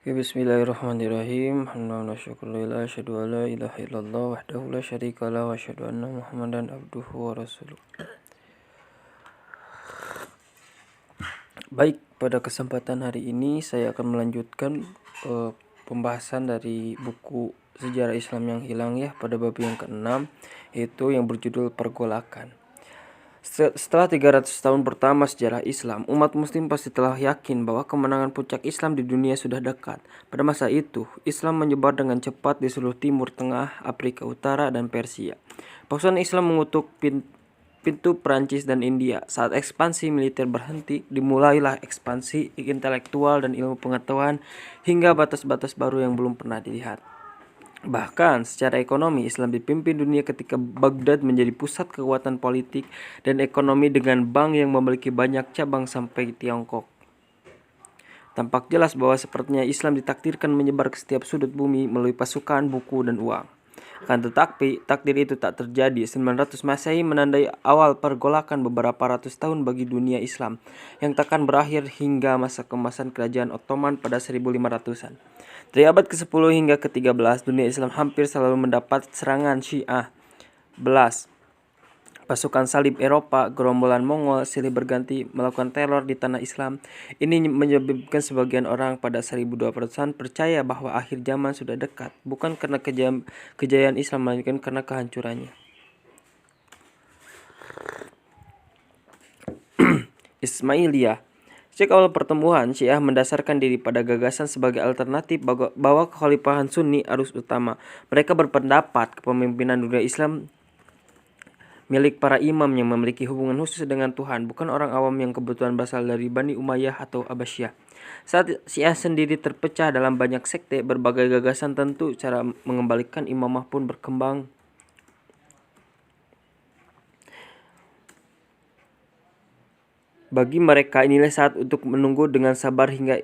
Bismillahirrahmanirrahim. Hamdan wa syukurillah, asyhadu an la ilaha illallah wahdahu la syarikalah wa asyhadu anna Muhammadan abduhu wa rasuluh. Baik, pada kesempatan hari ini saya akan melanjutkan pembahasan dari buku Sejarah Islam yang Hilang ya, pada bab yang ke-6, yaitu yang berjudul Pergolakan. Setelah 300 tahun pertama sejarah Islam, umat muslim pasti telah yakin bahwa kemenangan puncak Islam di dunia sudah dekat. Pada masa itu, Islam menyebar dengan cepat di seluruh Timur Tengah, Afrika Utara, dan Persia. Pasukan Islam mengutuk pintu Perancis dan India. Saat ekspansi militer berhenti, dimulailah ekspansi intelektual dan ilmu pengetahuan hingga batas-batas baru yang belum pernah dilihat. Bahkan secara ekonomi, Islam dipimpin dunia ketika Baghdad menjadi pusat kekuatan politik dan ekonomi dengan bank yang memiliki banyak cabang sampai Tiongkok. Tampak jelas bahwa sepertinya Islam ditakdirkan menyebar ke setiap sudut bumi melalui pasukan, buku, dan uang. Akan tetapi, takdir itu tak terjadi. 900 Masehi menandai awal pergolakan beberapa ratus tahun bagi dunia Islam, yang takkan berakhir hingga masa keemasan kerajaan Ottoman pada 1500-an. Dari abad ke-10 hingga ke-13, dunia Islam hampir selalu mendapat serangan Syiah belas. Pasukan salib Eropa, gerombolan Mongol silih berganti melakukan teror di tanah Islam. Ini menyebabkan sebagian orang pada 1200-an percaya bahwa akhir zaman sudah dekat, bukan karena kejayaan Islam, melainkan karena kehancurannya. Ismailiyah. Sejak awal pertemuan, Syiah mendasarkan diri pada gagasan sebagai alternatif bahwa kekhalifahan Sunni arus utama. Mereka berpendapat kepemimpinan dunia Islam milik para imam yang memiliki hubungan khusus dengan Tuhan, bukan orang awam yang kebetulan berasal dari Bani Umayyah atau Abbasiyah. Saat Syiah sendiri terpecah dalam banyak sekte, berbagai gagasan tentu cara mengembalikan imamah pun berkembang. Bagi mereka inilah saat untuk menunggu dengan sabar hingga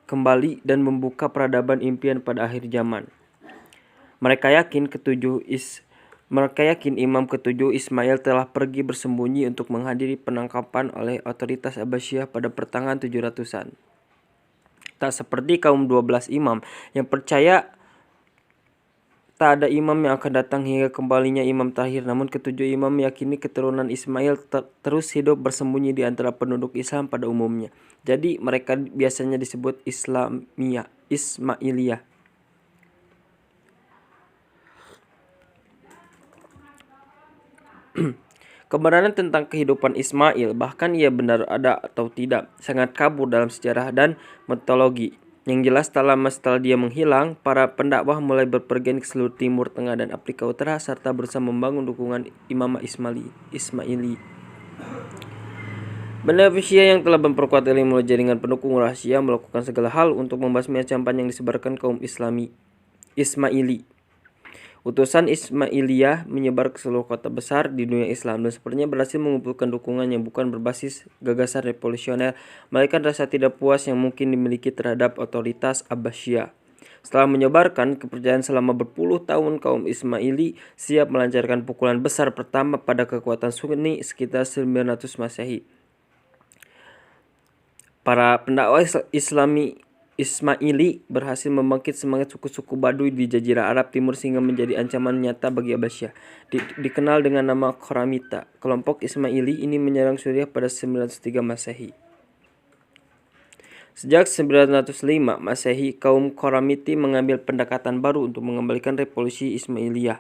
kembali dan membuka peradaban impian pada akhir zaman. Mereka yakin Imam ketujuh Ismail telah pergi bersembunyi untuk menghadiri penangkapan oleh otoritas Abbasiyah pada pertengahan 700-an. Tak seperti kaum 12 imam yang percaya tak ada imam yang akan datang hingga kembalinya imam terakhir, namun ketujuh imam meyakini keturunan Ismail terus hidup bersembunyi di antara penduduk Islam pada umumnya. Jadi mereka biasanya disebut Ismailiyah. Kebenaran tentang kehidupan Ismail, bahkan ia benar ada atau tidak, sangat kabur dalam sejarah dan mitologi. Yang jelas setelah dia menghilang, para pendakwah mulai berpergian ke seluruh Timur Tengah dan Afrika Utara serta berusaha membangun dukungan Imamah Ismaili. Benda Persia yang telah memperkuat ilmu melalui jaringan pendukung rahasia melakukan segala hal untuk membasmi ancaman yang disebarkan kaum Ismaili. Utusan Ismailiyah menyebar ke seluruh kota besar di dunia Islam dan sepertinya berhasil mengumpulkan dukungan yang bukan berbasis gagasan revolusioner, melainkan rasa tidak puas yang mungkin dimiliki terhadap otoritas Abbasiyah. Setelah menyebarkan kepercayaan selama berpuluh tahun, kaum Ismaili siap melancarkan pukulan besar pertama pada kekuatan Sunni sekitar 900 Masehi. Para pendakwah Ismaili berhasil membangkit semangat suku-suku Baduy di Jazirah Arab Timur sehingga menjadi ancaman nyata bagi Abbasiyah. Dikenal dengan nama Qoramita. Kelompok Ismaili ini menyerang Suriah pada 903 Masehi. Sejak 905 Masehi, kaum Qoramiti mengambil pendekatan baru untuk mengembalikan revolusi Ismailiyah.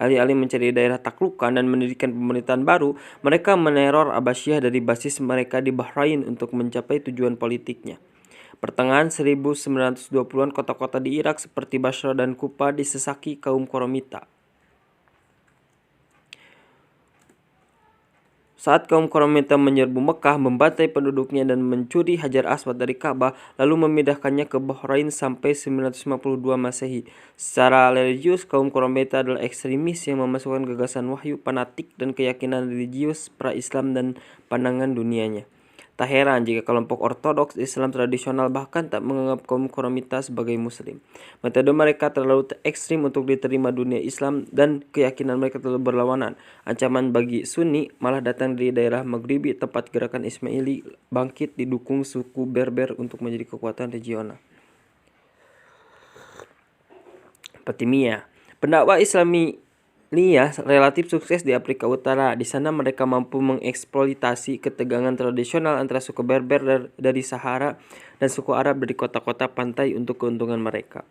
Alih-alih mencari daerah taklukan dan mendirikan pemerintahan baru, mereka meneror Abbasiyah dari basis mereka di Bahrain untuk mencapai tujuan politiknya. Pertengahan 1920-an, kota-kota di Irak seperti Basra dan Kufa disesaki kaum Qoramita. Saat kaum Qoramita menyerbu Mekah, membantai penduduknya dan mencuri Hajar Aswad dari Ka'bah, lalu memindahkannya ke Bahrain sampai 952 Masehi. Secara religius, kaum Qoramita adalah ekstremis yang memasukkan gagasan wahyu, fanatik, dan keyakinan religius pra-Islam dan pandangan dunianya. Tak heran jika kelompok ortodoks Islam tradisional bahkan tak menganggap kaum Qoramita sebagai muslim. Metode mereka terlalu ekstrim untuk diterima dunia Islam dan keyakinan mereka terlalu berlawanan. Ancaman bagi Sunni malah datang dari daerah Maghribi, tempat gerakan Ismaili bangkit didukung suku Berber untuk menjadi kekuatan regional. Fatimiyah. Pendakwah Islamiyah relatif sukses di Afrika Utara. Di sana mereka mampu mengeksploitasi ketegangan tradisional antara suku Berber dari Sahara dan suku Arab dari kota-kota pantai untuk keuntungan mereka.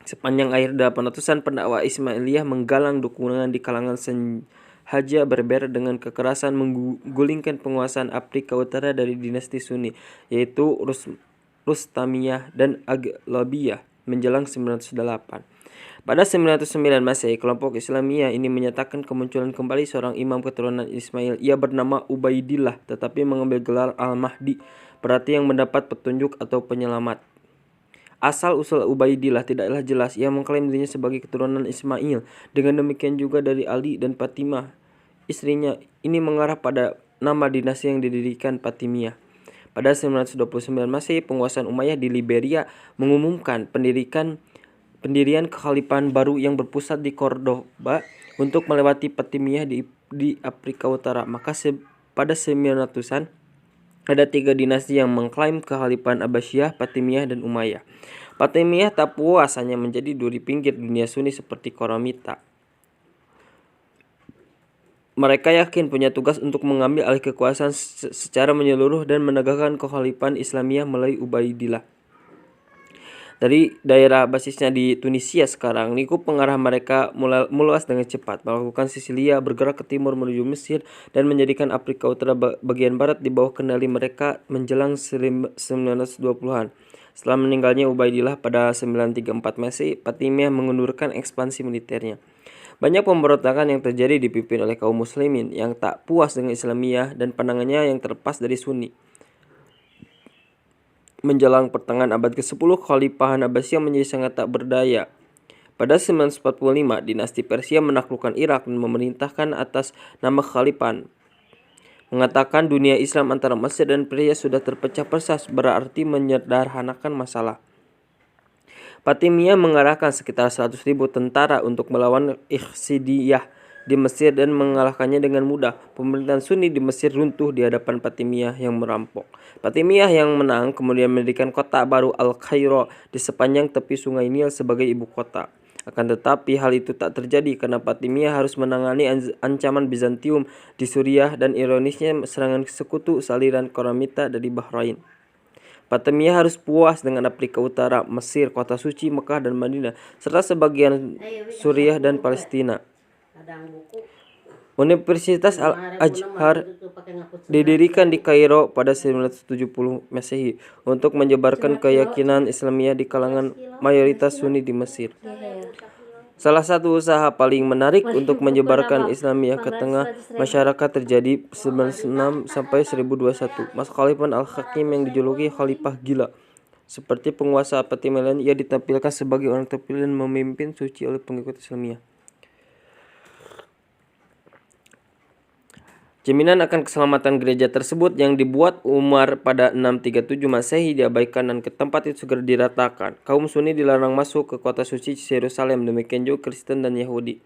Sepanjang akhir 800-an, pendakwah Ismailiyah menggalang dukungan di kalangan senhaja Berber dengan kekerasan menggulingkan penguasaan Afrika Utara dari dinasti Sunni, yaitu Rustamiyah dan Aghlabiyah menjelang 908. Pada 909 Masehi, kelompok Islamiyah ini menyatakan kemunculan kembali seorang imam keturunan Ismail. Ia bernama Ubaidillah, tetapi mengambil gelar Al-Mahdi, berarti yang mendapat petunjuk atau penyelamat. Asal-usul Ubaidillah tidaklah jelas. Ia mengklaim dirinya sebagai keturunan Ismail. Dengan demikian juga dari Ali dan Fatimah, istrinya. Ini mengarah pada nama dinasti yang didirikan Fatimiyah. Pada 929 Masehi, penguasaan Umayyah di Liberia mengumumkan pendirian kekhalifahan baru yang berpusat di Cordoba untuk melewati Fatimiyah di Afrika Utara. Maka pada 900-an ada 3 dinasti yang mengklaim kekhalifahan Abbasiyah, Fatimiyah, dan Umayyah. Fatimiyah tak puas hanya menjadi duri pinggir dunia Sunni seperti Qaramita. Mereka yakin punya tugas untuk mengambil alih kekuasaan secara menyeluruh dan menegakkan kekhalifahan Islamiyah melalui Ubaidillah. Dari daerah basisnya di Tunisia sekarang, lingkup pengarah mereka meluas dengan cepat, melakukan Sisilia, bergerak ke timur menuju Mesir, dan menjadikan Afrika Utara bagian barat di bawah kendali mereka menjelang 920-an. Setelah meninggalnya Ubaidillah pada 934 Masehi, Fatimiyah mengundurkan ekspansi militernya. Banyak pemberontakan yang terjadi dipimpin oleh kaum muslimin yang tak puas dengan Islamiyah dan pandangannya yang terlepas dari Sunni. Menjelang pertengahan abad ke-10, Kekhalifahan Abbasiyah menjadi sangat tak berdaya. Pada 945, dinasti Persia menaklukkan Irak dan memerintahkan atas nama kekhalifahan. Mengatakan dunia Islam antara Mesir dan Persia sudah terpecah belah, berarti menyederhanakan masalah. Fatimiyah mengarahkan sekitar 100.000 tentara untuk melawan Ikhsidiyah di Mesir dan mengalahkannya dengan mudah. Pemerintahan Sunni di Mesir runtuh di hadapan Fatimiyah yang merampok. Fatimiyah yang menang kemudian mendirikan kota baru Al-Qaira di sepanjang tepi sungai Nil sebagai ibu kota. Akan tetapi hal itu tak terjadi karena Fatimiyah harus menangani ancaman Bizantium di Suriah dan ironisnya serangan sekutu saliran Qaramita dari Bahrain. Fatimiyah harus puas dengan Afrika Utara, Mesir, kota suci Mekah dan Madinah, serta sebagian Suriah dan Palestina. Universitas Al-Azhar didirikan di Kairo pada 970 Masehi untuk menyebarkan keyakinan Islamiyah di kalangan mayoritas Sunni di Mesir. Salah satu usaha paling menarik untuk menyebarkan Islamiyah ke tengah masyarakat terjadi 906 sampai 1021. Mas Khalifah Al-Hakim yang dijuluki Khalifah Gila. Seperti penguasa Fatimiyah, ia ditampilkan sebagai orang terpilih dan memimpin suci oleh pengikut Islamiyah. Jaminan akan keselamatan gereja tersebut yang dibuat Umar pada 637 Masehi diabaikan dan ke tempat itu segera diratakan. Kaum Sunni dilarang masuk ke kota suci Yerusalem, demikian juga Kristen dan Yahudi.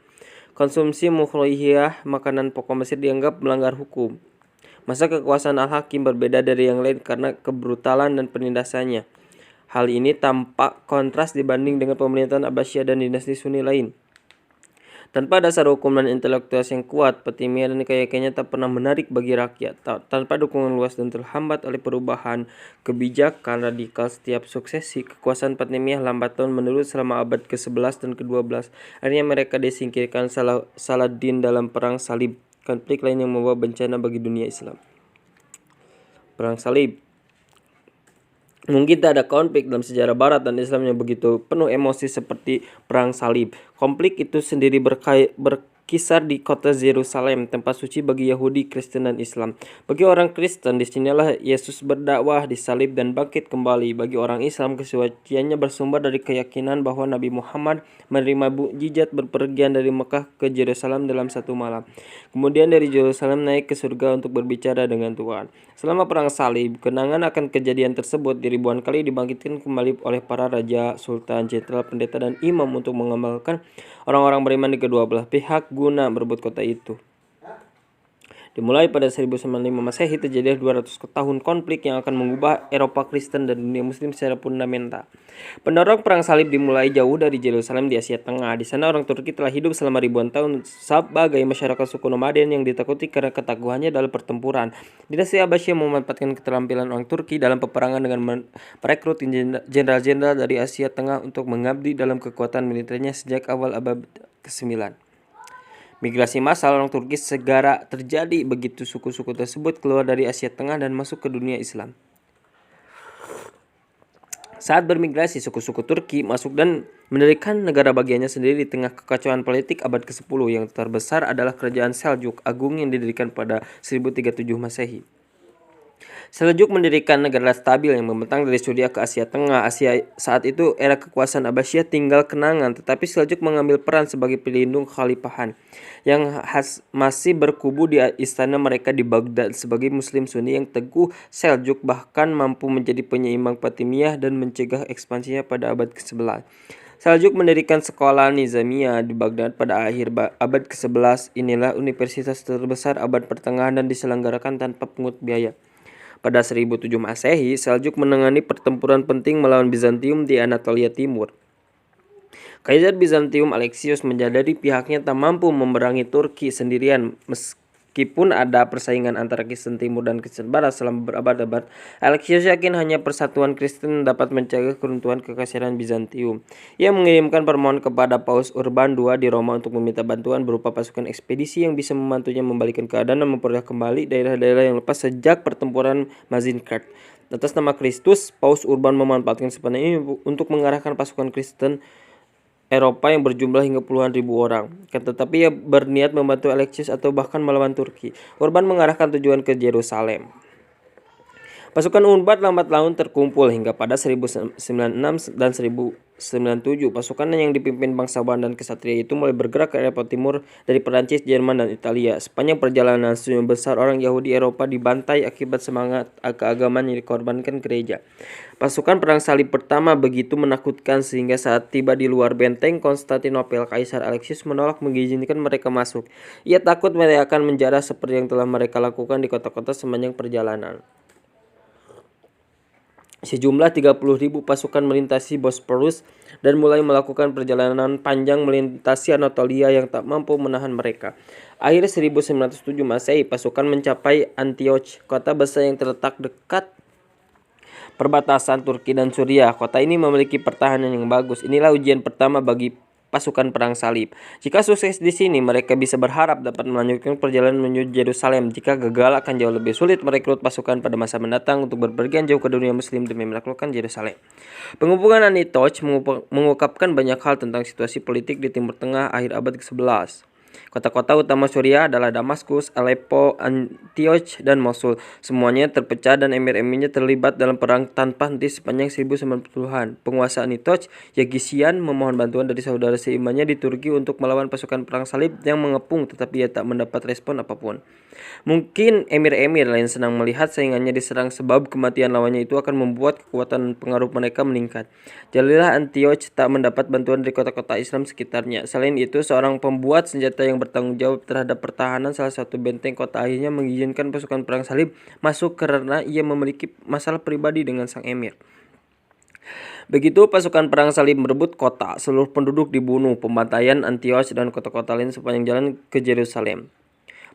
Konsumsi mukhlihiyah, makanan pokok Mesir, dianggap melanggar hukum. Masa kekuasaan Al-Hakim berbeda dari yang lain karena kebrutalan dan penindasannya. Hal ini tampak kontras dibanding dengan pemerintahan Abbasiyah dan dinasti Sunni lain. Tanpa dasar hukum dan intelektual yang kuat, Fatimiyah dan keyakinannya tak pernah menarik bagi rakyat. Tanpa dukungan luas dan terhambat oleh perubahan kebijakan radikal setiap suksesi, kekuasaan Fatimiyah lambat laun menurun selama abad ke-11 dan ke-12. Akhirnya mereka disingkirkan Saladin dalam Perang Salib, konflik lain yang membawa bencana bagi dunia Islam. Perang Salib. Mungkin tak ada konflik dalam sejarah Barat dan Islam yang begitu penuh emosi seperti Perang Salib. Konflik itu sendiri berkisar di kota Yerusalem, tempat suci bagi Yahudi, Kristen, dan Islam. Bagi orang Kristen, disinilah Yesus berdakwah, disalib, dan bangkit kembali. Bagi orang Islam, kesuciannya bersumber dari keyakinan bahwa Nabi Muhammad menerima mukjizat berpergian dari Mekah ke Yerusalem dalam satu malam. Kemudian dari Yerusalem naik ke surga untuk berbicara dengan Tuhan. Selama Perang Salib, kenangan akan kejadian tersebut ribuan kali dibangkitkan kembali oleh para raja, sultan, jenderal, pendeta, dan imam untuk mengamalkan orang-orang beriman di kedua belah pihak guna berebut kota itu. Dimulai pada 1095 Masehi, terjadi 200 tahun konflik yang akan mengubah Eropa Kristen dan dunia Muslim secara fundamental. Pendorong perang salib dimulai jauh dari Yerusalem di Asia Tengah. Di sana orang Turki telah hidup selama ribuan tahun sebagai masyarakat suku nomaden yang ditakuti karena ketangguhannya dalam pertempuran. Dinasti Abbasiyah memanfaatkan keterampilan orang Turki dalam peperangan dengan merekrut jenderal-jenderal dari Asia Tengah untuk mengabdi dalam kekuatan militernya sejak awal abad ke-9. Migrasi massal orang Turki segera terjadi begitu suku-suku tersebut keluar dari Asia Tengah dan masuk ke dunia Islam. Saat bermigrasi, suku-suku Turki masuk dan mendirikan negara bagiannya sendiri di tengah kekacauan politik abad ke-10. Yang terbesar adalah kerajaan Seljuk Agung yang didirikan pada 1037 Masehi. Seljuk mendirikan negara stabil yang membentang dari Suria ke Asia Tengah. Asia saat itu era kekuasaan Abbasiyah tinggal kenangan, tetapi Seljuk mengambil peran sebagai pelindung khalifahan yang masih berkubu di istana mereka di Baghdad. Sebagai Muslim Sunni yang teguh, Seljuk bahkan mampu menjadi penyeimbang Fatimiyah dan mencegah ekspansinya pada abad ke-11. Seljuk mendirikan sekolah Nizamiyah di Baghdad pada akhir abad ke-11. Inilah universitas terbesar abad pertengahan dan diselenggarakan tanpa pungut biaya. Pada 1007 Masehi, Seljuk menangani pertempuran penting melawan Bizantium di Anatolia Timur. Kaisar Bizantium Alexios menyadari pihaknya tak mampu memerangi Turki sendirian. Meskipun ada persaingan antara Kristen Timur dan Kristen Barat selama berabad-abad, Alexios yakin hanya persatuan Kristen dapat mencegah keruntuhan kekaisaran Bizantium. Ia mengirimkan permohonan kepada Paus Urban II di Roma untuk meminta bantuan berupa pasukan ekspedisi yang bisa membantunya membalikan keadaan dan memperoleh kembali daerah-daerah yang lepas sejak pertempuran Mazinkert. Atas nama Kristus, Paus Urban memanfaatkan kesempatan ini untuk mengarahkan pasukan Kristen Eropa yang berjumlah hingga puluhan ribu orang. Tetapi ia berniat membantu Alexios atau bahkan melawan Turki. Urban mengarahkan tujuan ke Yerusalem. Pasukan Urban lambat laun terkumpul hingga pada 1096 dan 1097. Pasukan yang dipimpin bangsawan dan kesatria itu mulai bergerak ke Eropa Timur dari Perancis, Jerman, dan Italia. Sepanjang perjalanan, sebagian besar orang Yahudi Eropa dibantai akibat semangat keagamaan yang dikorbankan gereja. Pasukan perang salib pertama begitu menakutkan sehingga saat tiba di luar benteng Konstantinopel, Kaisar Alexius menolak mengizinkan mereka masuk. Ia takut mereka akan menjarah seperti yang telah mereka lakukan di kota-kota sepanjang perjalanan. Sejumlah 30.000 pasukan melintasi Bosporus dan mulai melakukan perjalanan panjang melintasi Anatolia yang tak mampu menahan mereka. Akhir 1907 Masehi, pasukan mencapai Antioch, kota besar yang terletak dekat perbatasan Turki dan Suriah. Kota ini memiliki pertahanan yang bagus. Inilah ujian pertama bagi pasukan perang salib. Jika sukses di sini, mereka bisa berharap dapat melanjutkan perjalanan menuju Yerusalem. Jika gagal, akan jauh lebih sulit merekrut pasukan pada masa mendatang untuk berpergian jauh ke dunia Muslim demi menaklukkan Yerusalem. Penghubungan Antioch mengungkapkan banyak hal tentang situasi politik di Timur Tengah akhir abad ke-11. Kota-kota utama Suriah adalah Damaskus, Aleppo, Antioch, dan Mosul. Semuanya terpecah dan emir-emirnya terlibat dalam perang tanpa henti sepanjang 1090-an. Penguasa Antioch, Yagisian, memohon bantuan dari saudara seimannya di Turki untuk melawan pasukan perang salib yang mengepung, tetapi ia tak mendapat respon apapun. Mungkin emir-emir lain senang melihat saingannya diserang sebab kematian lawannya itu akan membuat kekuatan pengaruh mereka meningkat. Jadilah Antioch tak mendapat bantuan dari kota-kota Islam sekitarnya. Selain itu, seorang pembuat senjata yang bertanggung jawab terhadap pertahanan salah satu benteng kota akhirnya mengizinkan pasukan perang salib masuk karena ia memiliki masalah pribadi dengan sang emir. Begitu pasukan perang salib merebut kota, seluruh penduduk dibunuh. Pembantaian Antioch dan kota-kota lain sepanjang jalan ke Yerusalem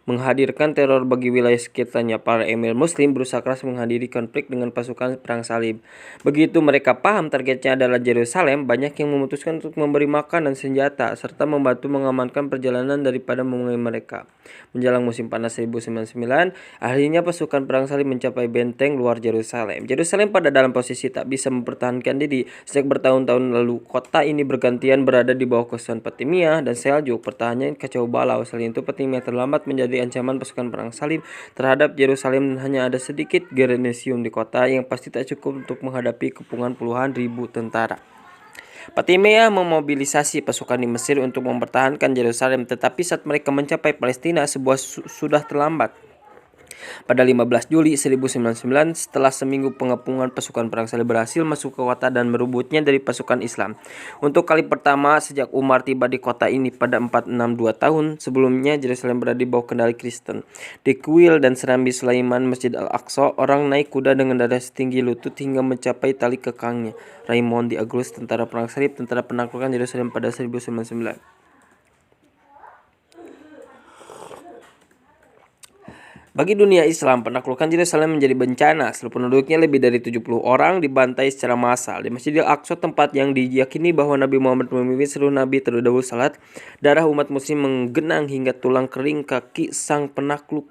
menghadirkan teror bagi wilayah sekitarnya. Para emir muslim berusaha keras menghadiri konflik dengan pasukan perang salib. Begitu mereka paham targetnya adalah Yerusalem, banyak yang memutuskan untuk memberi makan dan senjata serta membantu mengamankan perjalanan daripada memulai mereka. Menjelang musim panas 1099, akhirnya pasukan perang salib mencapai benteng luar Yerusalem. Yerusalem pada dalam posisi tak bisa mempertahankan diri. Sejak bertahun-tahun lalu, kota ini bergantian berada di bawah kekuasaan Fatimiyah dan Seljuk. Pertahanannya kacau balau. Selain itu, Fatimiyah terlambat menjadi ancaman pasukan perang salib terhadap Yerusalem dan hanya ada sedikit garnison di kota yang pasti tak cukup untuk menghadapi kepungan puluhan ribu tentara. Fatimiyah memobilisasi pasukan di Mesir untuk mempertahankan Yerusalem, tetapi saat mereka mencapai Palestina, sudah terlambat. Pada 15 Juli 1099, setelah seminggu pengepungan, pasukan perang salib berhasil masuk ke kota dan merebutnya dari pasukan Islam. Untuk kali pertama sejak Umar tiba di kota ini pada 462 tahun, sebelumnya Yerusalem berada di bawah kendali Kristen. Di kuil dan serambi Sulaiman Masjid Al-Aqsa, orang naik kuda dengan dada setinggi lutut hingga mencapai tali kekangnya. Raymond di Aglus, tentara perang salib, tentara penaklukan Yerusalem pada 1099. Bagi dunia Islam, penaklukan Yerusalem menjadi bencana. Seluruh penduduknya lebih dari 70 orang dibantai secara massal. Di Masjidil Aqsa, tempat yang diyakini bahwa Nabi Muhammad memimpin seluruh nabi terdahulu salat, darah umat muslim menggenang hingga tulang kering kaki sang penakluk.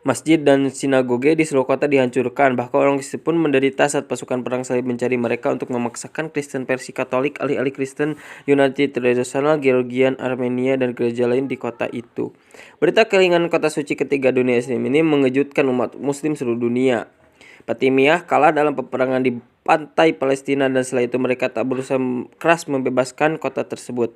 Masjid dan sinagoge di seluruh kota dihancurkan. Bahkan orang Kristen pun menderita saat pasukan perang salib mencari mereka untuk memaksakan Kristen Persia Katolik, alih-alih Kristen Yunani tradisional, Georgian, Armenia, dan gereja lain di kota itu. Berita kehilangan kota suci ketiga dunia Islam ini mengejutkan umat muslim seluruh dunia. Fatimiyah kalah dalam peperangan di pantai Palestina dan setelah itu mereka tak berusaha keras membebaskan kota tersebut.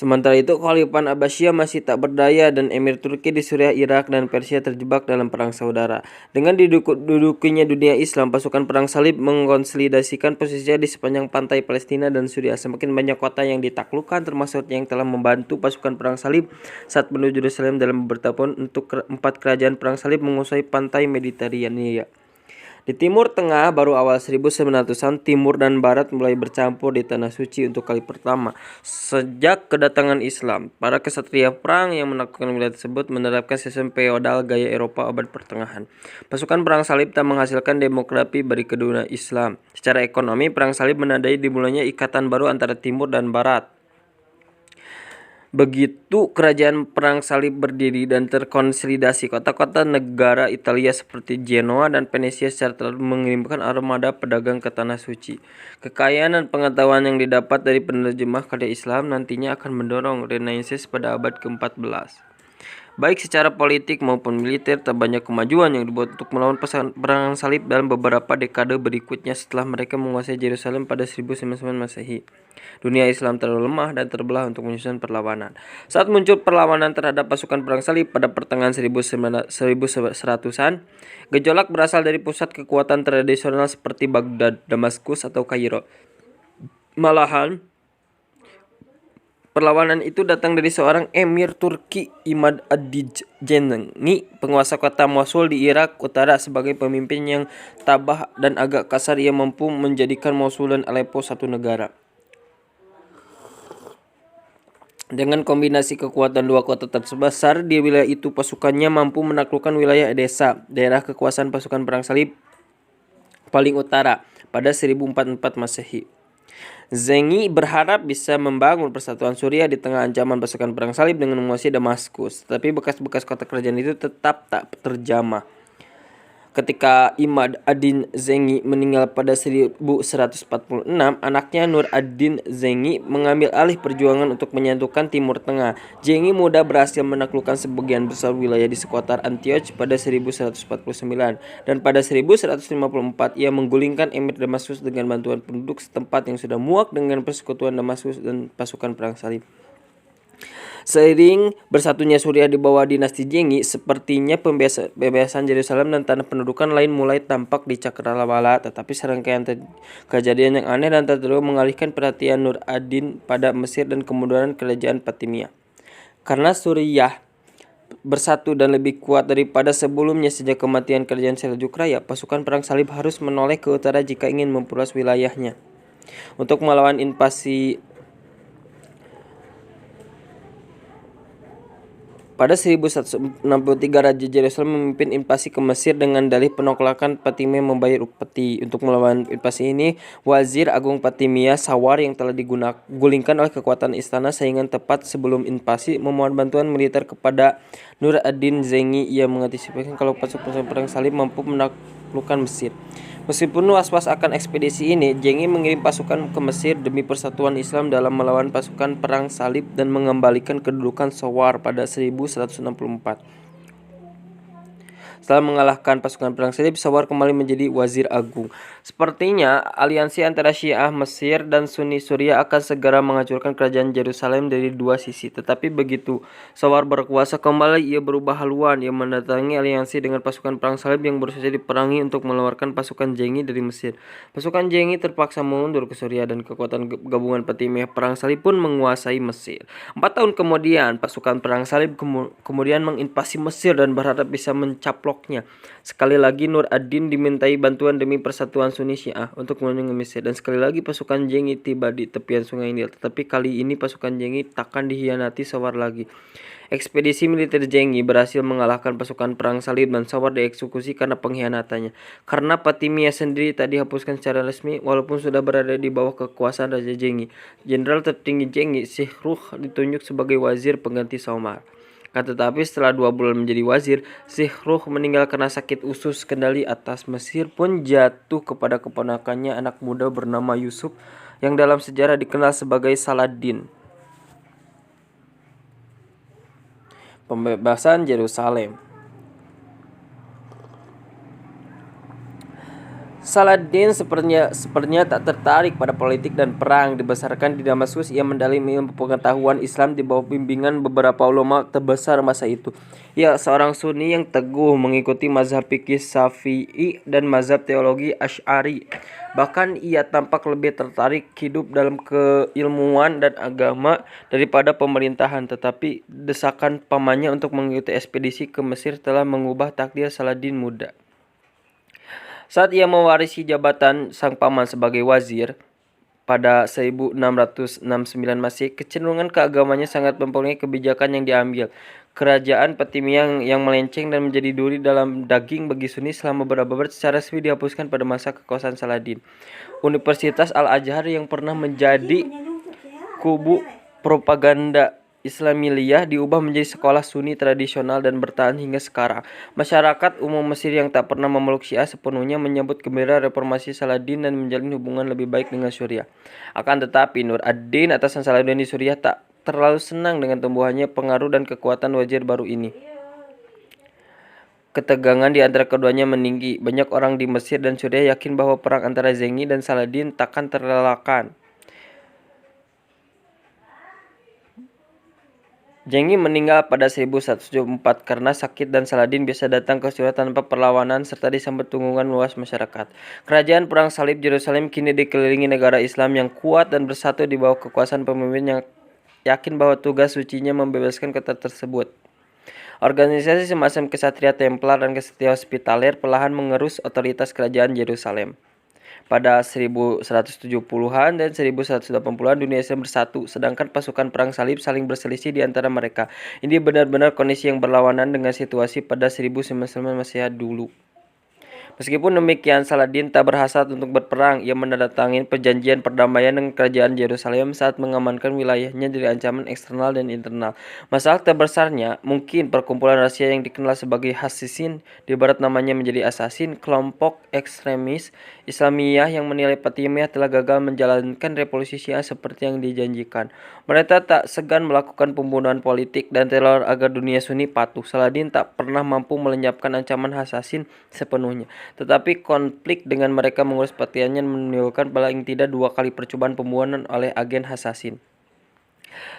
Sementara itu, Khalifah Abbasiyah masih tak berdaya dan Emir Turki di Suriah, Irak, dan Persia terjebak dalam perang saudara. Dengan didudukinya dunia Islam, pasukan perang salib mengkonsolidasikan posisinya di sepanjang pantai Palestina dan Suriah. Semakin banyak kota yang ditaklukkan, termasuk yang telah membantu pasukan perang salib saat menuju Yerusalem dalam beberapa tahun untuk 4 kerajaan perang salib menguasai pantai Mediterania. Di Timur Tengah, baru awal 1900-an, Timur dan Barat mulai bercampur di Tanah Suci untuk kali pertama. Sejak kedatangan Islam, para kesatria perang yang menaklukkan wilayah tersebut menerapkan sistem feodal gaya Eropa abad pertengahan. Pasukan perang salib tak menghasilkan demografi bagi kedua Islam. Secara ekonomi, perang salib menandai dimulainya ikatan baru antara Timur dan Barat. Begitu kerajaan perang salib berdiri dan terkonsolidasi, kota-kota negara Italia seperti Genoa dan Venesia secara terlalu mengirimkan armada pedagang ke Tanah Suci. Kekayaan dan pengetahuan yang didapat dari penerjemah karya Islam nantinya akan mendorong Renaissance pada abad ke-14. Baik secara politik maupun militer, tak banyak kemajuan yang dibuat untuk melawan perang salib dalam beberapa dekade berikutnya setelah mereka menguasai Yerusalem pada 1099 Masehi. Dunia Islam terlalu lemah dan terbelah untuk menyusun perlawanan. Saat muncul perlawanan terhadap pasukan perang salib pada pertengahan 1100-an, gejolak berasal dari pusat kekuatan tradisional seperti Baghdad, Damaskus, atau Kairo. Malahan, perlawanan itu datang dari seorang emir Turki, Imad ad-Din Zengi, penguasa kota Mosul di Irak Utara. Sebagai pemimpin yang tabah dan agak kasar, ia mampu menjadikan Mosul dan Aleppo satu negara. Dengan kombinasi kekuatan dua kota terbesar di wilayah itu, pasukannya mampu menaklukkan wilayah Edessa, daerah kekuasaan pasukan perang salib paling utara, pada 1044 Masehi. Zengi berharap bisa membangun persatuan Suriah di tengah ancaman pasukan perang salib dengan menguasai Damaskus, tetapi bekas-bekas kota kerajaan itu tetap tak terjamah. Ketika Imad ad-Din Zengi meninggal pada 1146, anaknya Nur ad-Din Zengi mengambil alih perjuangan untuk menyatukan Timur Tengah. Zengi muda berhasil menaklukkan sebagian besar wilayah di sekitar Antioch pada 1149, dan pada 1154 ia menggulingkan Emir Damaskus dengan bantuan penduduk setempat yang sudah muak dengan persekutuan Damaskus dan pasukan perang salib. Seiring bersatunya Suriah di bawah dinasti Zengi, sepertinya pembebasan Yerusalem dan tanah pendudukan lain mulai tampak di cakrawala. Tetapi serangkaian kejadian yang aneh dan tak terduga mengalihkan perhatian Nur ad-Din pada Mesir dan kemunduran kerajaan Fatimiyah. Karena Suriah bersatu dan lebih kuat daripada sebelumnya sejak kematian kerajaan Seljuk Raya, pasukan perang salib harus menoleh ke utara jika ingin memperluas wilayahnya. Untuk melawan invasi, pada 1163 Raja Yerusalem memimpin invasi ke Mesir dengan dalih penolakan Fatimiyah membayar upeti. Untuk melawan invasi ini, Wazir Agung Fatimiyah Sawar yang telah digulingkan oleh kekuatan istana sehingga tepat sebelum invasi memohon bantuan militer kepada Nur ad-Din Zengi. Ia mengantisipasi kalau pasukan perang salib mampu menaklukkan Mesir. Meskipun was-was akan ekspedisi ini, Zengi mengirim pasukan ke Mesir demi persatuan Islam dalam melawan pasukan perang salib dan mengembalikan kedudukan Sawar pada 1164. Setelah mengalahkan pasukan perang salib, Sawar kembali menjadi wazir agung. Sepertinya aliansi antara Syiah Mesir dan Sunni Suriah akan segera menghancurkan kerajaan Yerusalem dari dua sisi. Tetapi begitu Sawar berkuasa kembali, ia berubah haluan. Ia mendatangi aliansi dengan pasukan perang salib yang baru saja diperangi untuk mengeluarkan pasukan Zengi dari Mesir. Pasukan Zengi terpaksa mundur ke Suriah dan kekuatan gabungan Fatimiyah perang salib pun menguasai Mesir. 4 tahun kemudian, pasukan perang salib kemudian menginvasi Mesir dan berharap bisa mencaploknya. Sekali lagi Nur ad-Din dimintai bantuan demi persatuan Sunni Syiah untuk melindungi Mesir, dan sekali lagi pasukan Zengi tiba di tepian Sungai Nil. Tetapi kali ini pasukan Zengi takkan dikhianati Sawar lagi. Ekspedisi militer Zengi berhasil mengalahkan pasukan perang salib dan Sawar dieksekusi karena pengkhianatannya. Karena Fatimiyah sendiri tak dihapuskan secara resmi walaupun sudah berada di bawah kekuasaan Raja Zengi. Jenderal tertinggi Zengi, Sihruh, ditunjuk sebagai wazir pengganti Sawar. Tetapi setelah 2 bulan menjadi wazir, Sihruh meninggal karena sakit usus. Kendali atas Mesir pun jatuh kepada keponakannya, anak muda bernama Yusuf, yang dalam sejarah dikenal sebagai Saladin. Pembebasan Yerusalem. Saladin sepertinya tak tertarik pada politik dan perang. Dibesarkan di Damaskus, ia mendalami ilmu pengetahuan Islam di bawah bimbingan beberapa ulama terbesar masa itu. Ia seorang Sunni yang teguh mengikuti mazhab fikih Syafi'i dan mazhab teologi Asy'ari. Bahkan ia tampak lebih tertarik hidup dalam keilmuan dan agama daripada pemerintahan. Tetapi desakan pamannya untuk mengikuti ekspedisi ke Mesir telah mengubah takdir Saladin muda. Saat ia mewarisi jabatan sang paman sebagai wazir pada 1669 Masehi, kecenderungan keagamannya sangat mempengaruhi kebijakan yang diambil. Kerajaan Fatimiyah yang melenceng dan menjadi duri dalam daging bagi Sunni selama beberapa abad secara resmi dihapuskan pada masa kekuasaan Saladin. Universitas Al-Azhar yang pernah menjadi kubu propaganda Islamiyah diubah menjadi sekolah Sunni tradisional dan bertahan hingga sekarang. Masyarakat umum Mesir yang tak pernah memeluk Syiah sepenuhnya menyambut gembira reformasi Saladin dan menjalin hubungan lebih baik dengan Suriah. Akan tetapi Nur ad-Din atasan Saladin di Suriah tak terlalu senang dengan tumbuhannya pengaruh dan kekuatan wazir baru ini. Ketegangan di antara keduanya meninggi. Banyak orang di Mesir dan Suriah yakin bahwa perang antara Zengi dan Saladin takkan terelakkan. Zengi meninggal pada 1174 karena sakit dan Saladin biasa datang ke Suriah tanpa perlawanan serta disambut tunggangan luas masyarakat. Kerajaan perang salib Yerusalem kini dikelilingi negara Islam yang kuat dan bersatu di bawah kekuasaan pemimpin yang yakin bahwa tugas sucinya membebaskan kota tersebut. Organisasi semacam Kesatria Templar dan Kesatria Hospitaler perlahan mengerus otoritas kerajaan Yerusalem. Pada 1170-an dan 1180-an dunia Islam bersatu, sedangkan pasukan perang salib saling berselisih di antara mereka. Ini benar-benar kondisi yang berlawanan dengan situasi pada 1900 Masehi dulu. Meskipun demikian, Saladin tak berhasrat untuk berperang. Ia menandatangani perjanjian perdamaian dengan kerajaan Yerusalem saat mengamankan wilayahnya dari ancaman eksternal dan internal. Masalah terbesarnya mungkin perkumpulan rahasia yang dikenal sebagai Hasisin, di barat namanya menjadi Asasin, kelompok ekstremis Islamiyah yang menilai Fatimiyah telah gagal menjalankan revolusi Syiah seperti yang dijanjikan. Mereka tak segan melakukan pembunuhan politik dan teror agar dunia Sunni patuh. Saladin tak pernah mampu melenyapkan ancaman Hasisin sepenuhnya. Tetapi konflik dengan mereka mengurus perhatiannya menimbulkan paling tidak 2 kali percobaan pembunuhan oleh agen Hasasin.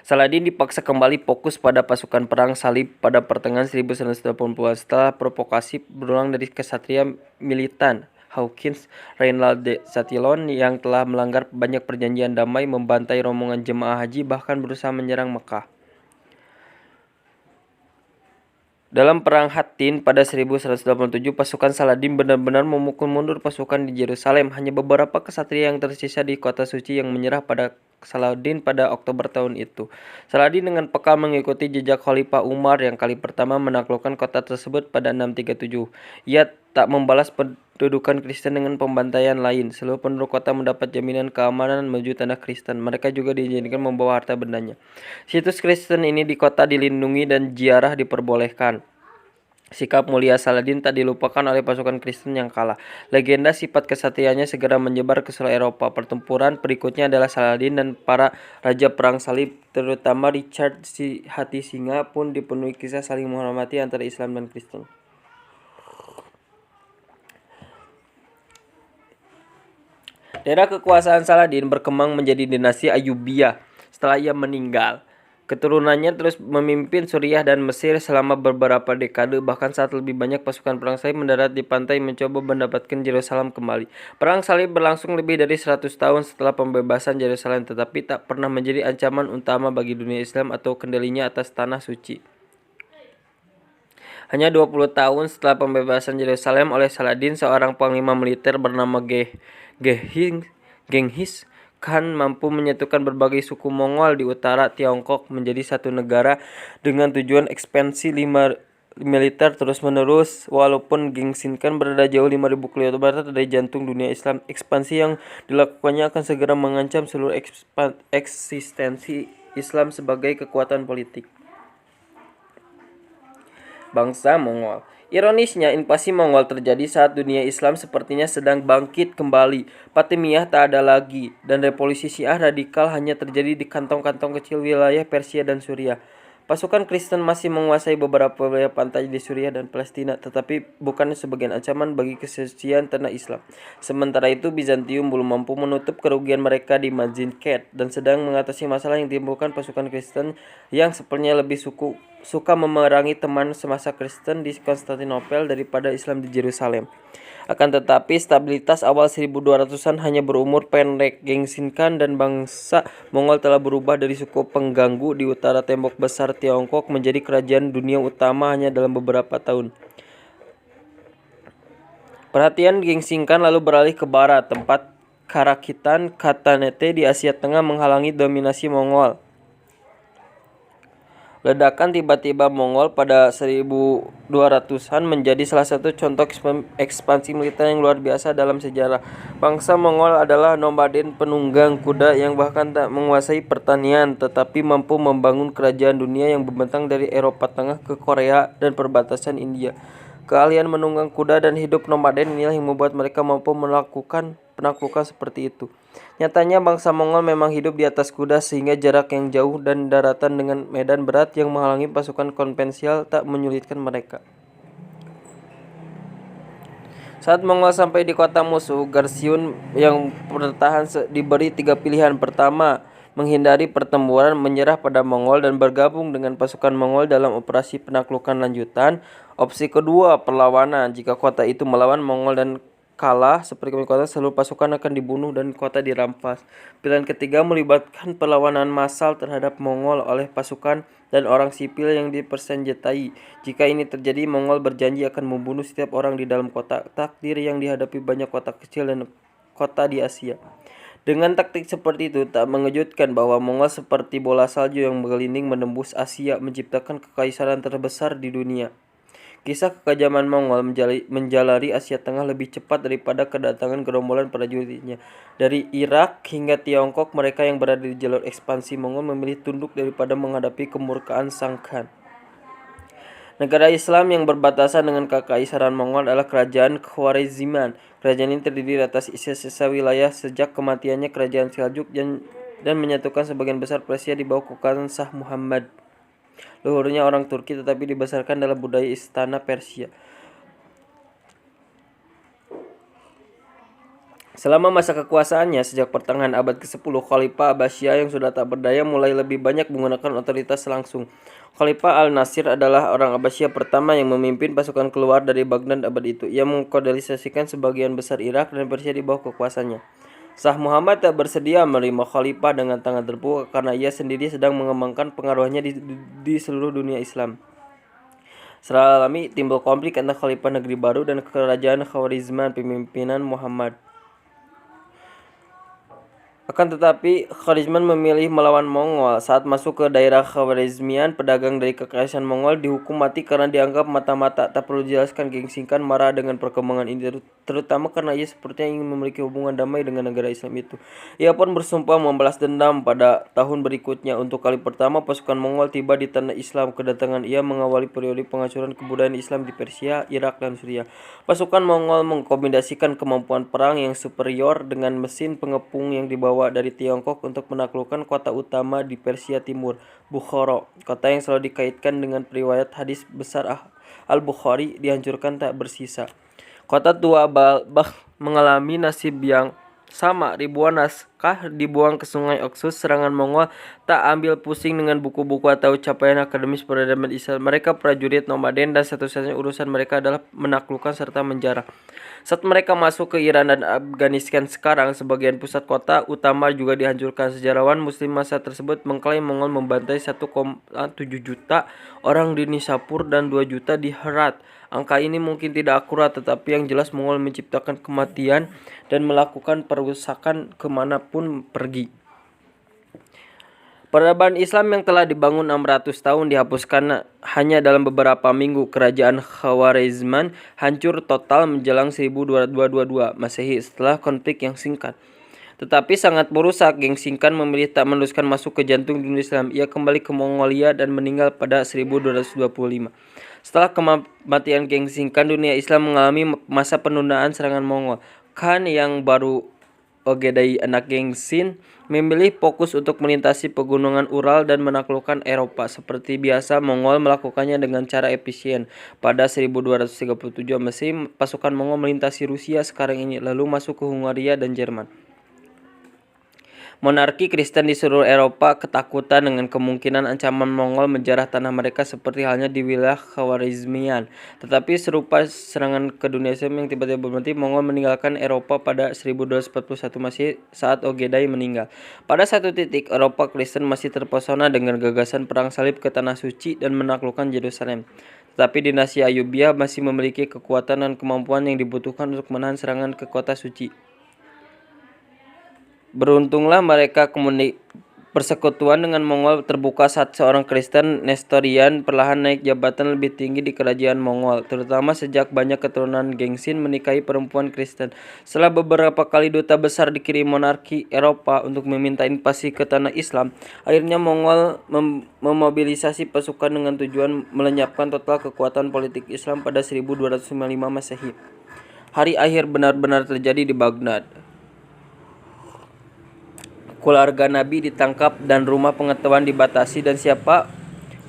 Saladin dipaksa kembali fokus pada pasukan perang salib pada pertengahan 1980-an setelah provokasi berulang dari kesatria militan Hawkins Reynald de Chatillon yang telah melanggar banyak perjanjian damai, membantai rombongan jemaah haji, bahkan berusaha menyerang Mekah. Dalam Perang Hattin pada 1187, pasukan Saladin benar-benar memukul mundur pasukan di Yerusalem. Hanya beberapa kesatria yang tersisa di kota suci yang menyerah pada Saladin pada Oktober tahun itu. Saladin dengan peka mengikuti jejak Khalifah Umar yang kali pertama menaklukkan kota tersebut pada 637. Ia tak membalas pendudukan Kristen dengan pembantaian lain. Seluruh penduduk kota mendapat jaminan keamanan menuju tanah Kristen. Mereka juga diizinkan membawa harta bendanya. Situs Kristen ini di kota dilindungi dan ziarah diperbolehkan. Sikap mulia Saladin tak dilupakan oleh pasukan Kristen yang kalah. Legenda sifat kesatriaannya segera menyebar ke seluruh Eropa. Pertempuran berikutnya adalah Saladin dan para raja perang salib, terutama Richard Hati Singa, pun dipenuhi kisah saling menghormati antara Islam dan Kristen. Daerah kekuasaan Saladin berkembang menjadi dinasti Ayyubiyah setelah ia meninggal. Keturunannya terus memimpin Suriah dan Mesir selama beberapa dekade, bahkan saat lebih banyak pasukan perang salib mendarat di pantai mencoba mendapatkan Yerusalem kembali. Perang salib berlangsung lebih dari 100 tahun setelah pembebasan Yerusalem, tetapi tak pernah menjadi ancaman utama bagi dunia Islam atau kendalinya atas tanah suci. Hanya 20 tahun setelah pembebasan Yerusalem oleh Saladin, seorang panglima militer bernama Genghis Khan mampu menyatukan berbagai suku Mongol di utara Tiongkok menjadi satu negara dengan tujuan ekspansi militer terus-menerus. Walaupun Genghis Khan berada jauh 5.000 km dari jantung dunia Islam, ekspansi yang dilakukannya akan segera mengancam seluruh eksistensi Islam sebagai kekuatan politik. Bangsa Mongol. Ironisnya, invasi Mongol terjadi saat dunia Islam sepertinya sedang bangkit kembali. Fatimiyah tak ada lagi, dan revolusi Syiah radikal hanya terjadi di kantong-kantong kecil wilayah Persia dan Suriah. Pasukan Kristen masih menguasai beberapa wilayah pantai di Suriah dan Palestina, tetapi bukan sebagian ancaman bagi kesucian tanah Islam. Sementara itu, Bizantium belum mampu menutup kerugian mereka di Majinket dan sedang mengatasi masalah yang ditimbulkan pasukan Kristen yang sepertinya lebih suka memerangi teman semasa Kristen di Konstantinopel daripada Islam di Yerusalem. Akan tetapi, stabilitas awal 1200-an hanya berumur pendek. Genghis Khan dan bangsa Mongol telah berubah dari suku pengganggu di utara tembok besar Tiongkok menjadi kerajaan dunia utama hanya dalam beberapa tahun. Perhatian Genghis Khan lalu beralih ke barat, tempat Karakitan Khatanate di Asia Tengah menghalangi dominasi Mongol. Ledakan tiba-tiba Mongol pada 1200-an menjadi salah satu contoh ekspansi militer yang luar biasa dalam sejarah. Bangsa Mongol adalah nomaden penunggang kuda yang bahkan tak menguasai pertanian, tetapi mampu membangun kerajaan dunia yang membentang dari Eropa Tengah ke Korea dan perbatasan India. Keahlian menunggang kuda dan hidup nomaden inilah yang membuat mereka mampu melakukan penaklukan seperti itu. Nyatanya bangsa Mongol memang hidup di atas kuda sehingga jarak yang jauh dan daratan dengan medan berat yang menghalangi pasukan konvensional tak menyulitkan mereka. Saat Mongol sampai di kota musuh, Garsiun yang bertahan diberi 3 pilihan. Pertama, menghindari pertempuran, menyerah pada Mongol dan bergabung dengan pasukan Mongol dalam operasi penaklukan lanjutan. Opsi kedua, perlawanan. Jika kota itu melawan Mongol dan kalah, seperti kota, seluruh pasukan akan dibunuh dan kota dirampas. Pilihan ketiga melibatkan perlawanan massal terhadap Mongol oleh pasukan dan orang sipil yang dipersenjatai. Jika ini terjadi, Mongol berjanji akan membunuh setiap orang di dalam kota. Takdir yang dihadapi banyak kota kecil dan kota di Asia. Dengan taktik seperti itu, tak mengejutkan bahwa Mongol seperti bola salju yang bergelinding menembus Asia, menciptakan kekaisaran terbesar di dunia. Kisah kekejaman Mongol menjalari Asia Tengah lebih cepat daripada kedatangan gerombolan prajuritnya. Dari Irak hingga Tiongkok, mereka yang berada di jalur ekspansi Mongol memilih tunduk daripada menghadapi kemurkaan Sang Khan. Negara Islam yang berbatasan dengan kekaisaran Mongol adalah Kerajaan Khwarizmian. Kerajaan ini terdiri atas sisa-sisa wilayah sejak kematiannya Kerajaan Seljuk dan menyatukan sebagian besar Persia di bawah kekuasaan Shah Muhammad. Luhurnya orang Turki tetapi dibesarkan dalam budaya istana Persia. Selama masa kekuasaannya, sejak pertengahan abad ke-10, Khalifah Abbasiyah yang sudah tak berdaya mulai lebih banyak menggunakan otoritas langsung. Khalifah Al-Nasir adalah orang Abbasiyah pertama yang memimpin pasukan keluar dari Baghdad abad itu. Ia mengkodalisasikan sebagian besar Irak dan Persia di bawah kekuasaannya. Shah Muhammad tak bersedia menerima Khalifah dengan tangan terbuka karena ia sendiri sedang mengembangkan pengaruhnya di seluruh dunia Islam. Secara alami timbul konflik antara Khalifah Negeri Baru dan Kerajaan Khwarizmian pimpinan Muhammad. Akan tetapi, Khwarizmian memilih melawan Mongol. Saat masuk ke daerah Khwarizmian, pedagang dari kekaisaran Mongol dihukum mati karena dianggap mata-mata. Tak perlu dijelaskan, Genghis Khan marah dengan perkembangan ini, terutama karena ia sepertinya ingin memiliki hubungan damai dengan negara Islam itu. Ia pun bersumpah membalas dendam. Pada tahun berikutnya, untuk kali pertama pasukan Mongol tiba di tanah Islam. Kedatangan ia mengawali periode penghancuran kebudayaan Islam di Persia, Irak, dan Suriah. Pasukan Mongol mengkombinasikan kemampuan perang yang superior dengan mesin pengepung yang dibawa dari Tiongkok untuk menaklukkan kota utama di Persia Timur, Bukhara. Kota yang selalu dikaitkan dengan riwayat hadis besar Al-Bukhari dihancurkan tak bersisa. Kota tua Balbakh mengalami nasib yang sama, ribuan naskah dibuang ke Sungai Oxus. Serangan Mongol tak ambil pusing dengan buku-buku atau capaian akademis peradaban Islam. Mereka prajurit nomaden dan satu-satunya urusan mereka adalah menaklukkan serta menjarah. Saat mereka masuk ke Iran dan Afghanistan sekarang, sebagian pusat kota utama juga dihancurkan. Sejarawan Muslim masa tersebut mengklaim Mongol membantai 1,7 juta orang di Nishapur dan 2 juta di Herat. Angka ini mungkin tidak akurat, tetapi yang jelas Mongol menciptakan kematian dan melakukan perusakan kemanapun pergi. Peradaban Islam yang telah dibangun 600 tahun dihapuskan hanya dalam beberapa minggu. Kerajaan Khawarizman hancur total menjelang 1222 Masehi setelah konflik yang singkat. Tetapi sangat merusak. Genghis Khan memilih tak meneruskan masuk ke jantung dunia Islam. Ia kembali ke Mongolia dan meninggal pada 1225. Setelah kematian Genghis Khan, dunia Islam mengalami masa penundaan serangan Mongol. Khan yang baru Ogedai anak Genghis memilih fokus untuk melintasi pegunungan Ural dan menaklukkan Eropa. Seperti biasa, Mongol melakukannya dengan cara efisien. Pada 1237 Masehi, pasukan Mongol melintasi Rusia sekarang ini, lalu masuk ke Hungaria dan Jerman. Monarki Kristen di seluruh Eropa ketakutan dengan kemungkinan ancaman Mongol menjarah tanah mereka seperti halnya di wilayah Khawarizmian. Tetapi serupa serangan ke dunia Islam yang tiba-tiba berhenti, Mongol meninggalkan Eropa pada 1241 Masehi saat Ogedai meninggal. Pada satu titik, Eropa Kristen masih terpesona dengan gagasan perang salib ke Tanah Suci dan menaklukkan Yerusalem. Tetapi dinasti Ayyubiyah masih memiliki kekuatan dan kemampuan yang dibutuhkan untuk menahan serangan ke kota suci. Beruntunglah mereka persekutuan dengan Mongol terbuka saat seorang Kristen Nestorian perlahan naik jabatan lebih tinggi di kerajaan Mongol, terutama sejak banyak keturunan Genghis menikahi perempuan Kristen. Setelah beberapa kali duta besar dikirim monarki Eropa untuk meminta invasi ke tanah Islam, akhirnya Mongol memobilisasi pasukan dengan tujuan melenyapkan total kekuatan politik Islam pada 1205 Masehi. Hari akhir benar-benar terjadi di Baghdad. Keluarga Nabi ditangkap dan rumah pengetahuan dibatasi, dan siapa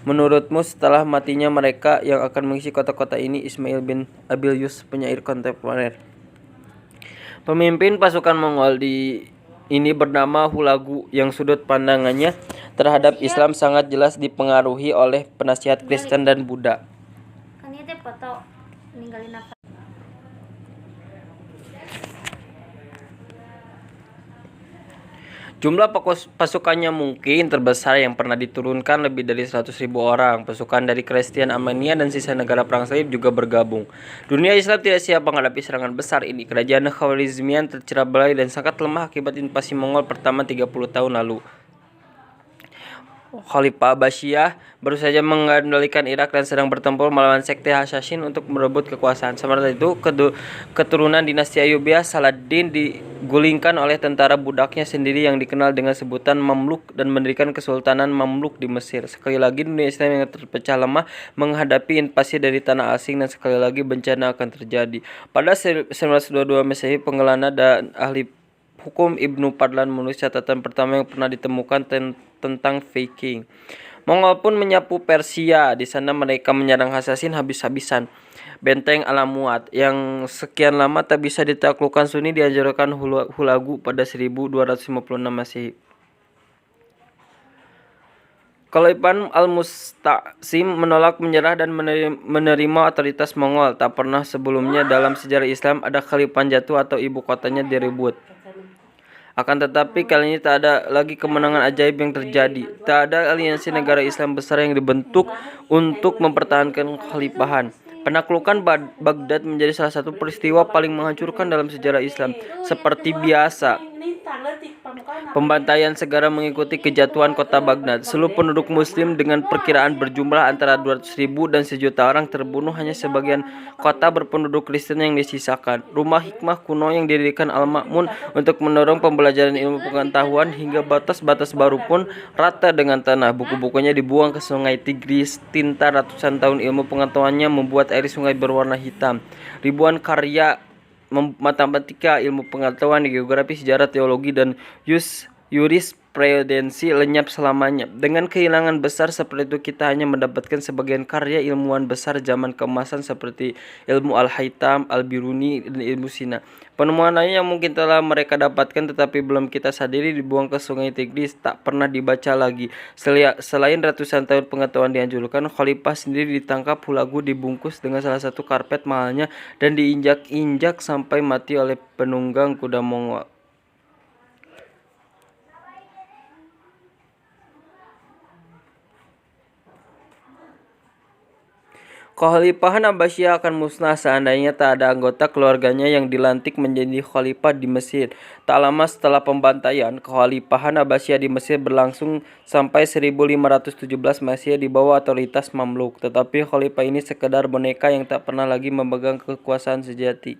menurutmu setelah matinya mereka yang akan mengisi kota-kota ini? Ismail bin Abil Yus, penyair kontemporer. Pemimpin pasukan Mongol ini bernama Hulagu, yang sudut pandangannya terhadap Islam sangat jelas dipengaruhi oleh penasihat Kristen dan Buddha. Jumlah pasukannya mungkin terbesar yang pernah diturunkan, lebih dari 100.000 orang. Pasukan dari Kristen Armenia dan sisa negara perang salib juga bergabung. Dunia Islam tidak siap menghadapi serangan besar ini. Kerajaan Khawarizmian tercerai berai dan sangat lemah akibat invasi Mongol pertama 30 tahun lalu. Khalifah Abbasiyah baru saja mengendalikan Irak dan sedang bertempur melawan sekte Hashashin untuk merebut kekuasaan. Sementara itu, keturunan dinasti Ayyubiyah, Saladin, digulingkan oleh tentara budaknya sendiri yang dikenal dengan sebutan Mamluk dan mendirikan Kesultanan Mamluk di Mesir. Sekali lagi dunia Islam yang terpecah lemah menghadapi invasi dari tanah asing, dan sekali lagi bencana akan terjadi. Pada 1922 Masehi, pengelana dan ahli hukum Ibnu Fadlan menulis catatan pertama yang pernah ditemukan tentang Viking. Mongol pun menyapu Persia. Di sana mereka menyerang Hashashin habis-habisan. Benteng Alamuat yang sekian lama tak bisa ditaklukkan Sunni dihancurkan Hulagu pada 1256 Masehi. Khalifah Al-Musta'sim menolak menyerah dan menerima otoritas Mongol. Tak pernah sebelumnya dalam sejarah Islam ada khalifah jatuh atau ibu kotanya direbut. Akan tetapi kali ini tak ada lagi kemenangan ajaib yang terjadi. Tak ada aliansi negara Islam besar yang dibentuk untuk mempertahankan kekhalifahan. Penaklukan Baghdad menjadi salah satu peristiwa paling menghancurkan dalam sejarah Islam. Seperti biasa, pembantaian segera mengikuti kejatuhan kota Baghdad. Seluruh penduduk muslim dengan perkiraan berjumlah antara 200.000 dan 1 juta orang terbunuh. Hanya sebagian kota berpenduduk Kristen yang disisakan. Rumah hikmah kuno yang didirikan Al-Ma'mun untuk mendorong pembelajaran ilmu pengetahuan hingga batas-batas baru pun rata dengan tanah. Buku-bukunya dibuang ke sungai Tigris. Tinta ratusan tahun ilmu pengetahuannya membuat air sungai berwarna hitam. Ribuan karya matematika, ilmu pengetahuan, geografi, sejarah, teologi, dan jurisprudensi lenyap selamanya. Dengan kehilangan besar seperti itu, kita hanya mendapatkan sebagian karya ilmuwan besar zaman keemasan seperti ilmu Al-Haytham, Al-Biruni, dan ilmu Sina. Penemuan lain yang mungkin telah mereka dapatkan tetapi belum kita sadari dibuang ke sungai Tigris, tak pernah dibaca lagi. Selain ratusan tahun pengetahuan dihancurkan, Khalifah sendiri ditangkap, Hulagu dibungkus dengan salah satu karpet mahalnya dan diinjak-injak sampai mati oleh penunggang kuda Mongol. Kekhalifahan Abbasiyah akan musnah seandainya tak ada anggota keluarganya yang dilantik menjadi khalifah di Mesir. Tak lama setelah pembantaian, Kekhalifahan Abbasiyah di Mesir berlangsung sampai 1517 masih di bawah otoritas Mamluk. Tetapi khalifah ini sekedar boneka yang tak pernah lagi memegang kekuasaan sejati.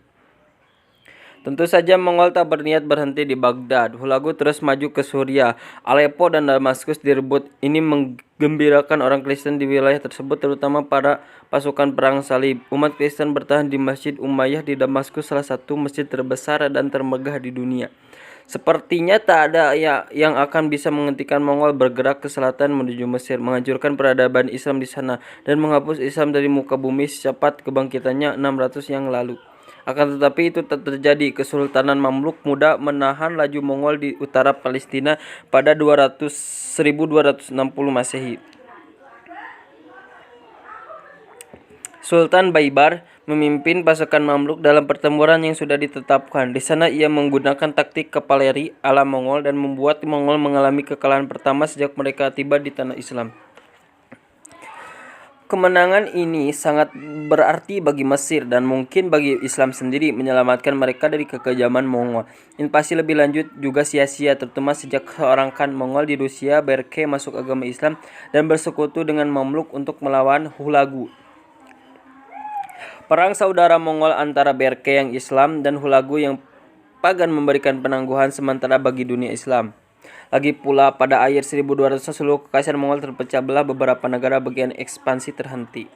Tentu saja Mongol tak berniat berhenti di Baghdad. Hulagu terus maju ke Suriah. Aleppo dan Damaskus direbut. Ini menggembirakan orang Kristen di wilayah tersebut, terutama para pasukan perang salib. Umat Kristen bertahan di Masjid Umayyah di Damaskus, salah satu masjid terbesar dan termegah di dunia. Sepertinya tak ada yang akan bisa menghentikan Mongol bergerak ke selatan menuju Mesir, menghancurkan peradaban Islam di sana, dan menghapus Islam dari muka bumi secepat kebangkitannya 600 yang lalu. Akan tetapi itu tak terjadi. Kesultanan Mamluk muda menahan laju Mongol di utara Palestina pada 1260 Masehi. Sultan Baibar memimpin pasukan Mamluk dalam pertempuran yang sudah ditetapkan. Di sana ia menggunakan taktik kavaleri ala Mongol dan membuat Mongol mengalami kekalahan pertama sejak mereka tiba di tanah Islam. Kemenangan ini sangat berarti bagi Mesir dan mungkin bagi Islam sendiri, menyelamatkan mereka dari kekejaman Mongol. Invasi lebih lanjut juga sia-sia, terutama sejak seorang Khan Mongol di Rusia, Berke, masuk agama Islam dan bersekutu dengan Mamluk untuk melawan Hulagu. Perang saudara Mongol antara Berke yang Islam dan Hulagu yang pagan memberikan penangguhan sementara bagi dunia Islam. Lagi pula pada akhir 1200 seluruh kekaisaran Mongol terpecah belah, beberapa negara bagian ekspansi terhenti.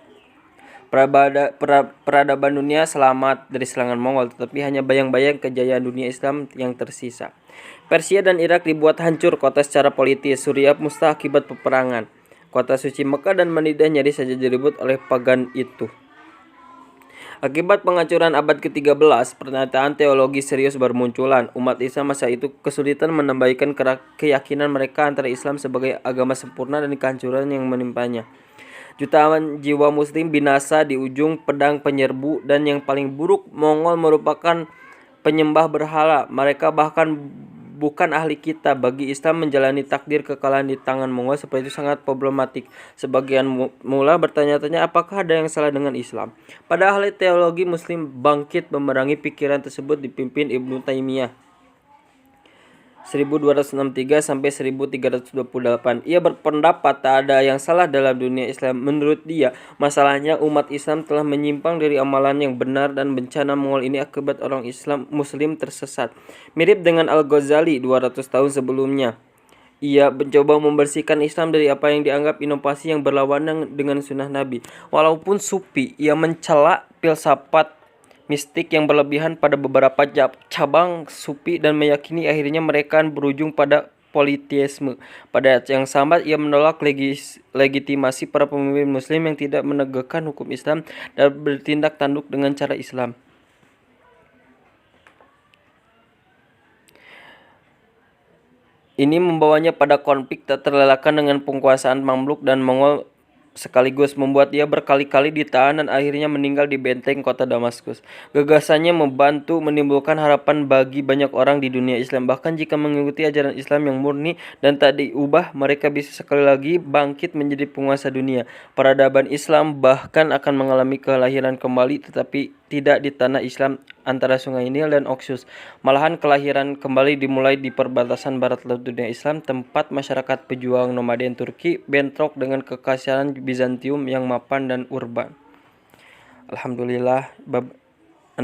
Peradaban dunia selamat dari serangan Mongol, tetapi hanya bayang-bayang kejayaan dunia Islam yang tersisa. Persia dan Irak dibuat hancur kota secara politis. Suriah musnah akibat peperangan. Kota suci Mekah dan Madinah nyaris saja direbut oleh pagan itu. Akibat penghancuran abad ke-13, pernyataan teologi serius bermunculan. Umat Islam masa itu kesulitan menambahkan keyakinan mereka antara Islam sebagai agama sempurna dan kehancuran yang menimpanya. Jutaan jiwa muslim binasa di ujung pedang penyerbu, dan yang paling buruk, Mongol merupakan penyembah berhala. Mereka bahkan bukan ahli kitab. Bagi Islam, menjalani takdir kekalahan di tangan Mongol seperti itu sangat problematik. Sebagian mula bertanya-tanya apakah ada yang salah dengan Islam. Pada ahli teologi muslim bangkit memerangi pikiran tersebut dipimpin Ibnu Taimiyah 1263 sampai 1328. Ia berpendapat tak ada yang salah dalam dunia Islam. Menurut dia, masalahnya umat Islam telah menyimpang dari amalan yang benar dan bencana Mongol ini akibat orang Islam muslim tersesat. Mirip dengan Al-Ghazali 200 tahun sebelumnya. Ia mencoba membersihkan Islam dari apa yang dianggap inovasi yang berlawanan dengan sunnah Nabi. Walaupun sufi, ia mencela filsafat mistik yang berlebihan pada beberapa cabang sufi dan meyakini akhirnya mereka berujung pada politeisme. Pada yang sama, ia menolak legitimasi para pemimpin muslim yang tidak menegakkan hukum Islam dan bertindak tanduk dengan cara Islam. Ini membawanya pada konflik tak terelakkan dengan penguasaan Mamluk dan Mongol, sekaligus membuat dia berkali-kali ditahan dan akhirnya meninggal di benteng kota Damaskus. Gagasannya membantu menimbulkan harapan bagi banyak orang di dunia Islam. Bahkan jika mengikuti ajaran Islam yang murni dan tak diubah, mereka bisa sekali lagi bangkit menjadi penguasa dunia. Peradaban Islam bahkan akan mengalami kelahiran kembali, tetapi tidak di tanah Islam antara Sungai Nil dan Oxus. Malahan kelahiran kembali dimulai di perbatasan barat laut dunia Islam, tempat masyarakat pejuang nomaden Turki bentrok dengan kekaisaran Bizantium yang mapan dan urban. Alhamdulillah, bab 6